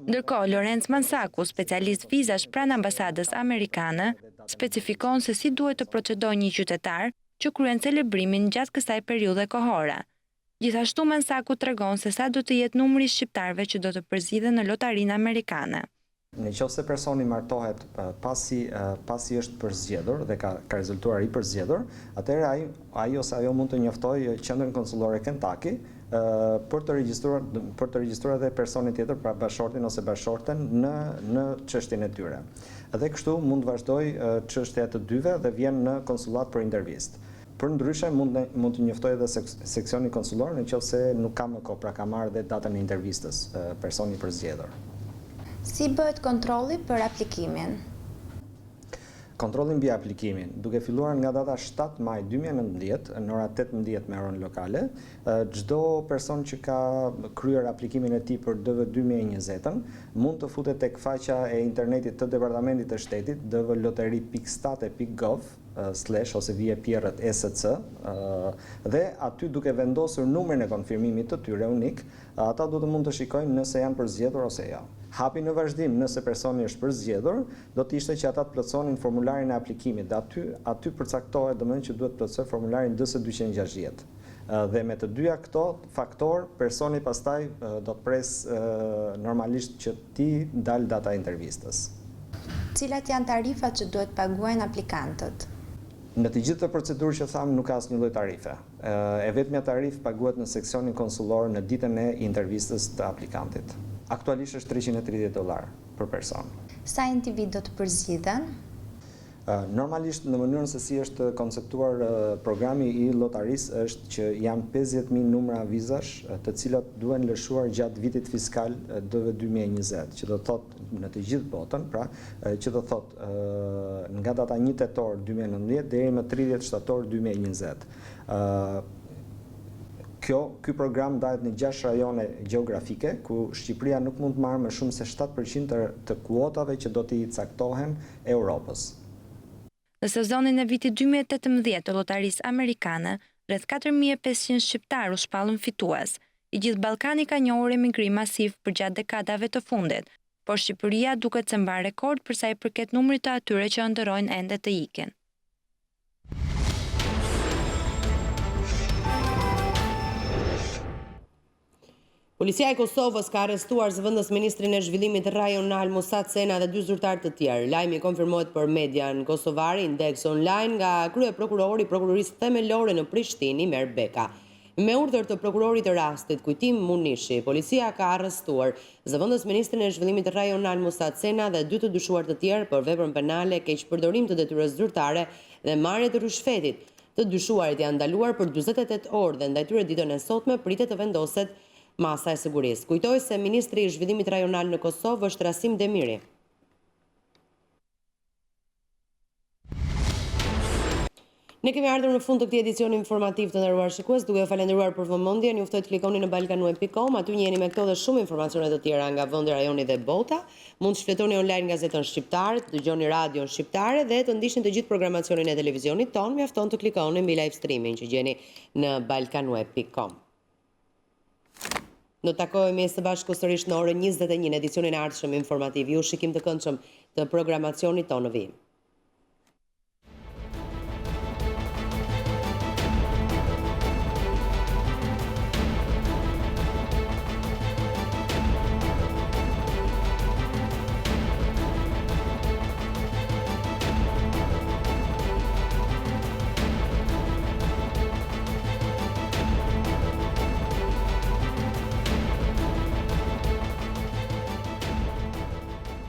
Ndërkohë, Lorenz Mansaku, specialist vizash pranë ambasadës amerikane, specifikon se si duhet të procedojë një qytetar që kryen celebrimin gjatë kësaj periudhe kohore. Gjithashtu Mansaku tregon se sa do të jetë numri i shqiptarëve që do të përzgjidhen në lotarinë amerikane. Në qoftë se personi martohet pasi është përzgjedhur dhe ka rezultuar i përzgjedhur, atëherë ai ose ajo mund të njoftojë qendrën konsullore Kentucky për të regjistruar edhe personin tjetër, pra bashkëshortin ose bashkëshorten në çështjen e tyre. Dhe kështu mund të vazhdojë çështja e të dyve dhe vjen në konsullat për intervistë. Përndryshe mund të njoftojë edhe seksioni konsullor nëse nuk ka më kohë, pra ka marrë dhe datën e intervistës personi i përzgjedhur. Si bëhet kontrolli për aplikimin? Kontrolli mbi aplikimin, duke filluar nga data 7 maj 2019 në ora 18 me orën lokale, çdo person që ka kryer aplikimin e tij për DV 2020 mund të futet tek faqja e internetit të Departamentit të Shtetit dvloteri.state.gov/ ose vije-SC dhe aty duke vendosur numrin e konfirmimit të tyre unik, ata do të mund të shikojnë nëse janë përzgjedhur ose jo. Hapi në vazhdim nëse personi është përzgjedhur, do të ishte që ata të plotësonin formularin e aplikimit dhe aty përcaktohet domethënë që duhet të plotësoj formularin DS 260. Dhe me të dyja këto faktor, personi pastaj do të pres normalisht që ti dal data e intervistës. Cilat janë tarifat që duhet paguajnë aplikantët? Në të gjithë të procedurë që thamë nuk ka asnjë lloj tarife. E vetmja tarifë paguhet në seksionin konsullor në ditën e intervistës të aplikantit. Aktualisht është $330 për person. Sa individ do të përzgjidhen? Normalisht në mënyrën se si është konceptuar programi i lotarisë është që janë 50.000 numra vizash të cilat duhen lëshuar gjatë vitit fiskal DV 2020, që do thotë në të gjithë botën, pra që do thotë nga data 1 tetor 2019 deri më 30 shtator 2020. Ky program ndahet në 6 rajone gjeografike, ku Shqipëria nuk mund të marrë më shumë se 7% të kuotave që do t'i caktohen Europës. Në sezonin e vitit 2018 të lotarisë amerikane, rreth 4.500 shqiptarë u shpallën fitues. I gjithë Ballkani ka njohur emigrim masiv përgjatë dekadave të fundit, por Shqipëria duket se mban rekord për sa i përket numrit të atyre që ëndërrojnë ende të ikin. Policia e Kosovës ka arrestuar zëvendës ministrin e zhvillimit rajonal Musat Sena dhe 2 zyrtarë të tjerë. Lajmi konfirmohet për median kosovare Index Online nga kryeprokurori i prokurorisë themelore në Prishtinë, Imer Beka. Me urdhër të prokurorit të rastit, Kujtim Munishi, policia ka arrestuar zëvendës ministrin e zhvillimit rajonal Musat Sena dhe 2 të dyshuar të tjerë për veprën penale, keqpërdorim të detyrës zyrtare dhe marrje të rishfetit. Të dyshuarit janë ndaluar për 48 orë dhe ndaj tyre ditën e sotme pritet të vendoset masa e sigurisë. Kujtoj se ministri i zhvillimit rajonal në Kosovë është Rasim Demiri. Ne kemi ardhur në fund të këtij edicioni informativ të nderuar shikues, duke ju falendëruar për vëmendjen, ju ftoj të klikoni në balkanweb.com, aty jeni me këto dhe shumë informacione të tjera nga vendi, rajoni dhe bota. Mund të shfletoni online gazetën shqiptare, të dëgjoni radion shqiptare dhe të ndiqni të gjithë programacionin e televizionit ton, mjafton të klikoni mbi live streaming që gjeni në balkanweb.com. Do të takohemi së bashku sërish në orën 21 në edicionin e ardhshëm informativ. Ju shikim të këndshëm të programacionit ton në vijim.